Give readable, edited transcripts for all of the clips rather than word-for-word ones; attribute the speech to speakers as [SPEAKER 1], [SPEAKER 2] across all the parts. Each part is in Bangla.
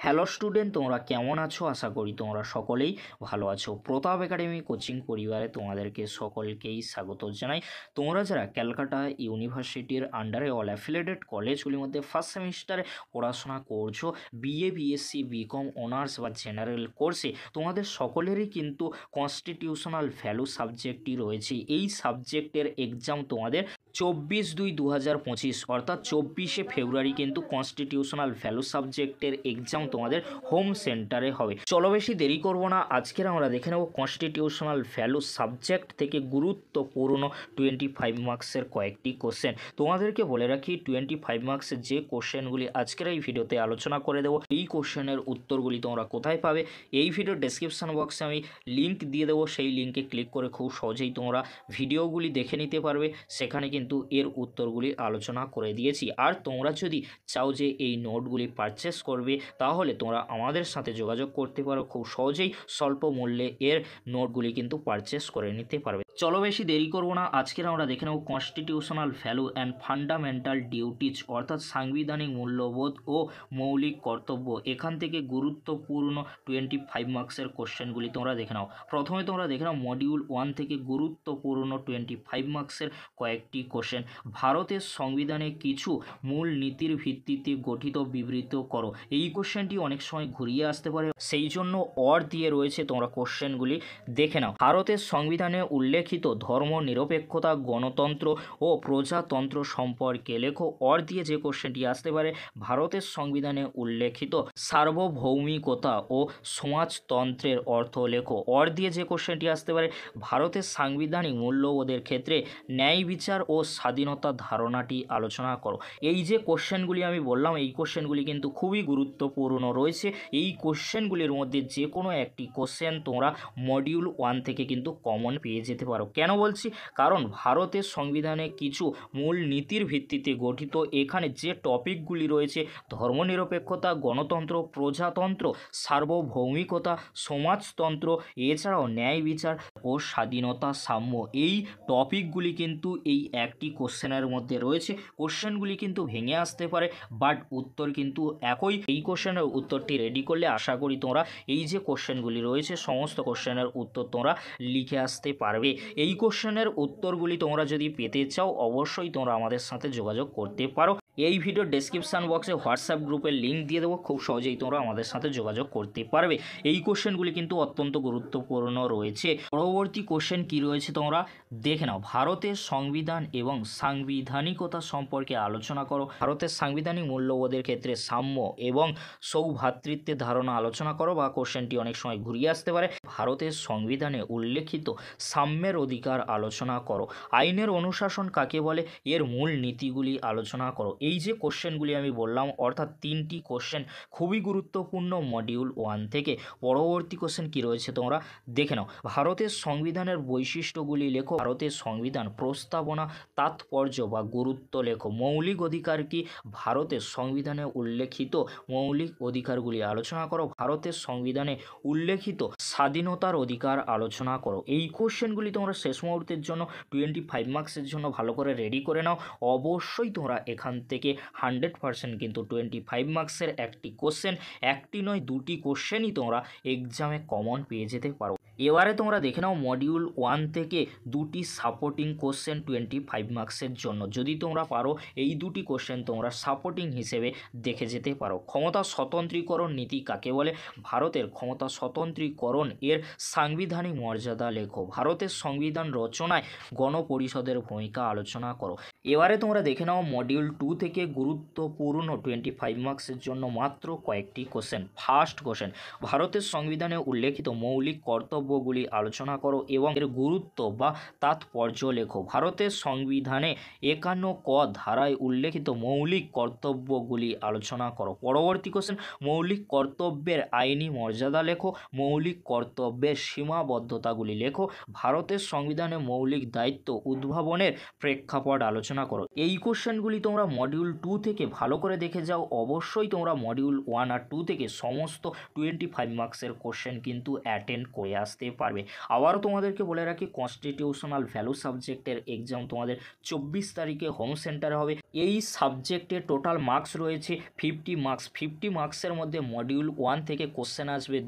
[SPEAKER 1] হ্যালো স্টুডেন্ট, তোমরা কেমন আছো? আশা করি তোমরা সকলেই ভালো আছো। প্রতাপ একাডেমি কোচিং পরিবারে তোমাদেরকে সকলকেই স্বাগত জানাই। তোমরা যারা ক্যালকাটা ইউনিভার্সিটির আন্ডারে অল অ্যাফিলিয়েটেড কলেজগুলির মধ্যে ফার্স্ট সেমিস্টারে পড়াশোনা করছো, বিএ, বিএসসি, বিকম, অনার্স বা জেনারেল কোর্সে, তোমাদের সকলেরই কিন্তু কনস্টিটিউশনাল ভ্যালু সাবজেক্টটি রয়েছে। এই সাবজেক্টের এক্সাম তোমাদের 24/2/2025 অর্থাৎ 24শে ফেব্রুয়ারি কিন্তু কনস্টিটিউশনাল ভ্যালু সাবজেক্টের এক্সাম তোমাদের হোম সেন্টারে হবে। চলো বেশি দেরি করব না, আজকের আমরা দেখে নেব কনস্টিটিউশনাল ভ্যালু সাবজেক্ট থেকে গুরুত্বপূর্ণ 25 মার্কসের কয়েকটি কোশ্চেন। তোমাদেরকে বলে রাখি 25 মার্কসের যে কোশ্চেনগুলি আজকের এই ভিডিওতে আলোচনা করে দেবো, এই কোশ্চেনের উত্তরগুলি তোমরা কোথায় পাবে? এই ভিডিওর ডেসক্রিপশন বক্সে আমি লিঙ্ক দিয়ে দেবো, সেই লিঙ্কে ক্লিক করে খুব সহজেই তোমরা ভিডিওগুলি দেখে নিতে পারবে। সেখানে কিন্তু এর উত্তরগুলি আলোচনা করে দিয়েছি। আর তোমরা যদি চাও যে এই নোটগুলি পারচেস করবে, তাহলে তোমরা আমাদের সাথে যোগাযোগ করতে পারো। খুব সহজেই স্বল্প মূল্যে এর নোটগুলি কিন্তু পারচেস করে নিতে পারবে। চলো বেশি দেরি করব না, আজকের আমরা দেখে নেব constitutional value and fundamental duties অর্থাৎ সাংবিধানিক মূল্যবোধ ও মৌলিক কর্তব্য। এখান থেকে গুরুত্বপূর্ণ 25 মার্কসের কোশ্চেনগুলি তোমরা দেখে নাও। প্রথমে তোমরা দেখে নাও মডিউল 1 থেকে গুরুত্বপূর্ণ 25 মার্কসের কয়েকটি কোশ্চেন। ভারতের সংবিধানে কিছু মূল নীতির ভিত্তিতে গঠিত বিবৃত করো। এই কোশ্চেনটি অনেক সময় ঘুরিয়ে আসতে পারে, সেই জন্য অর দিয়ে রয়েছে, তোমরা কোশ্চেনগুলি দেখে নাও। ভারতের সংবিধানে উল্লেখিত ধর্ম নিরপেক্ষতা, গণতন্ত্র ও প্রজাতন্ত্র সম্পর্কে লেখো। অর দিয়ে যে কোশ্চেনটি আসতে পারে, ভারতের সংবিধানে উল্লেখিত সার্বভৌমিকতা ও সমাজতন্ত্রের অর্থ লেখো। অর দিয়ে যে কোশ্চেনটি আসতে পারে, ভারতের সাংবিধানিক মূল্যবোধের ক্ষেত্রে ন্যায় বিচার ও স্বাধীনতার ধারণাটি আলোচনা করো। এই যে কোশ্চেনগুলি আমি বললাম, এই কোশ্চেনগুলি কিন্তু খুবই গুরুত্বপূর্ণ রয়েছে। এই কোশ্চেনগুলির মধ্যে যে কোনো একটি কোশ্চেন তোমরা মডিউল 1 থেকে কিন্তু কমন পেয়ে যেতে পারো। কেন বলছি? কারণ ভারতের সংবিধানে কিছু মূল নীতির ভিত্তিতে গঠিত। এখানে যে টপিকগুলি রয়েছে, ধর্মনিরপেক্ষতা, গণতন্ত্র, প্রজাতন্ত্র, সার্বভৌমিকতা, সমাজতন্ত্র, এছাড়াও ন্যায় বিচার ও স্বাধীনতা, সাম্য, এই টপিকগুলি কিন্তু এই একটি কোশ্চেনের মধ্যে রয়েছে। কোশ্চেনগুলি কিন্তু ভেঙে আসতে পারে, বাট উত্তর কিন্তু একই। এই কোশ্চেনের উত্তরটি রেডি করলে আশা করি তোমরা এই যে কোশ্চেনগুলি রয়েছে, সমস্ত কোশ্চেনের উত্তর তোমরা লিখে আসতে পারবে। এই কোশ্চেনের উত্তরগুলি তোমরা যদি পেতে চাও, অবশ্যই তোমরা আমাদের সাথে যোগাযোগ করতে পারো। এই ভিডিওর ডেসক্রিপশান বক্সে হোয়াটসঅ্যাপ গ্রুপের লিঙ্ক দিয়ে দেবো, খুব সহজেই তোমরা আমাদের সাথে যোগাযোগ করতে পারবে। এই কোশ্চেনগুলি কিন্তু অত্যন্ত গুরুত্বপূর্ণ রয়েছে। পরবর্তী কোশ্চেন কি রয়েছে তোমরা দেখে নাও। ভারতের সংবিধান এবং সাংবিধানিকতা সম্পর্কে আলোচনা করো। ভারতের সাংবিধানিক মূল্যবোধের ক্ষেত্রে সাম্য এবং সৌভ্রাতৃত্বের ধারণা আলোচনা করো, বা কোশ্চেনটি অনেক সময় ঘুরিয়ে আসতে পারে। ভারতের সংবিধানে উল্লেখিত সাম্যের অধিকার আলোচনা করো। আইনের অনুশাসন কাকে বলে, এর মূল নীতিগুলি আলোচনা করো। এই যে কোশ্চেনগুলি আমি বললাম, অর্থাৎ 3টি কোশ্চেন খুবই গুরুত্বপূর্ণ মডিউল 1 থেকে। পরবর্তী কোশ্চেন কি রয়েছে তোমরা দেখে নাও। ভারতের সংবিধানের বৈশিষ্ট্যগুলি লেখো। ভারতের সংবিধান প্রস্তাবনা, তাৎপর্য বা গুরুত্ব লেখো। মৌলিক অধিকার কি, ভারতের সংবিধানে উল্লেখিত মৌলিক অধিকারগুলি আলোচনা করো। ভারতের সংবিধানে উল্লেখিত স্বাধীনতার অধিকার আলোচনা করো। এই কোশ্চেনগুলি তোমরা শেষ মুহূর্তের জন্য 25 মার্কসের জন্য ভালো করে রেডি করে নাও। অবশ্যই তোমরা এখান থেকে 100% কিন্তু 25 মার্কসের একটি কোশ্চেন, একটি নয় 2টি কোশ্চেনই তোমরা এক্সামে কমন পেয়ে যেতে পারো। এবারে তোমরা দেখে নাও মডিউল 1 থেকে 2টি সাপোর্টিং কোশ্চেন 25 মার্কসের জন্য। যদি তোমরা পারো, এই 2টি কোশ্চেন তোমরা সাপোর্টিং হিসেবে দেখে যেতে পারো। ক্ষমতা স্বতন্ত্রীকরণ নীতি কাকে বলে, ভারতের ক্ষমতা স্বতন্ত্রীকরণ এর সাংবিধানিক মর্যাদা লেখো। ভারতের সংবিধান রচনায় গণপরিষদের ভূমিকা আলোচনা করো। এবারে তোমরা দেখে নাও মডিউল 2 থেকে গুরুত্বপূর্ণ 25 মার্কসের জন্য মাত্র কয়েকটি কোশ্চেন। ফার্স্ট কোশ্চেন, ভারতের সংবিধানে উল্লেখিত মৌলিক কর্তব্যগুলি আলোচনা করো এবং এর গুরুত্ব বা তাৎপর্য লেখো। ভারতের সংবিধানে 51 ক ধারায় উল্লেখিত মৌলিক কর্তব্যগুলি আলোচনা করো। পরবর্তী কোশ্চেন, মৌলিক কর্তব্যের আইনি মর্যাদা লেখো। মৌলিক কর্তব্যের সীমাবদ্ধতাগুলি লেখো। ভারতের সংবিধানে মৌলিক দায়িত্ব উদ্ভাবনের প্রেক্ষাপট আলোচনা করো। এই কোশ্চেনগুলি তোমরা মডিউল 2 থেকে ভালো করে দেখে যাও। অবশ্যই তোমরা মডিউল 1 আর 2 থেকে সমস্ত 25 মার্কসের কোশ্চেন কিন্তু অ্যাটেন্ড করে আসতে পারবে। আবারও তোমাদেরকে বলে রাখি, কনস্টিটিউশনাল ভ্যালু সাবজেক্টের এক্সাম তোমাদের 24 তারিখে হোম সেন্টারে হবে। এই সাবজেক্টে টোটাল মার্কস রয়েছে 50 মার্কস। 50 মার্কসের মধ্যে মডিউল 1 থেকে কোশ্চেন আসবে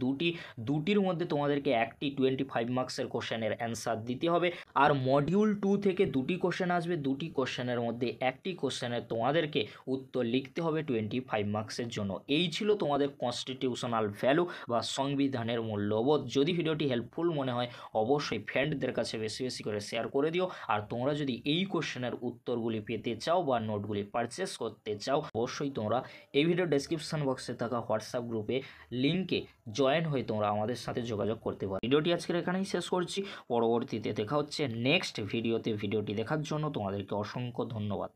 [SPEAKER 1] দুটির মধ্যে তোমাদেরকে একটি 25 মার্কসের কোশ্চেনের অ্যান্সার দিতে হবে। আর মডিউল 2 থেকে দুটি কোশ্চেন আসবে, দুটি কোশ্চেনের মধ্যে একটি কোশ্চেনের তোমাদেরকে উত্তর লিখতে হবে 25 মার্কসের জন্য। এই ছিল তোমাদের কনস্টিটিউশনাল ভ্যালু বা সংবিধানের মূল্যবোধ। যদি ভিডিওটি হেল্পফুল মনে হয় অবশ্যই ফ্রেন্ডদের কাছে বেশি বেশি করে শেয়ার করে দিও। আর তোমরা যদি এই কোশ্চেনের উত্তরগুলি পেতে চাও বা নোটগুলি পারচেস করতে চাও অবশ্যই তোমরা এই ভিডিও ডেসক্রিপশন বক্সে থাকা হোয়াটসঅ্যাপ গ্রুপে লিঙ্কে জয়েন হয়ে তোমরা আমাদের সাথে যোগাযোগ করতে পারো। ভিডিওটি আজকের এখানেই শেষ করছি, পরবর্তীতে দেখা হচ্ছে নেক্সট ভিডিওতে। ভিডিওটি দেখার জন্য তোমাদেরকে অসংখ্য ধন্যবাদ।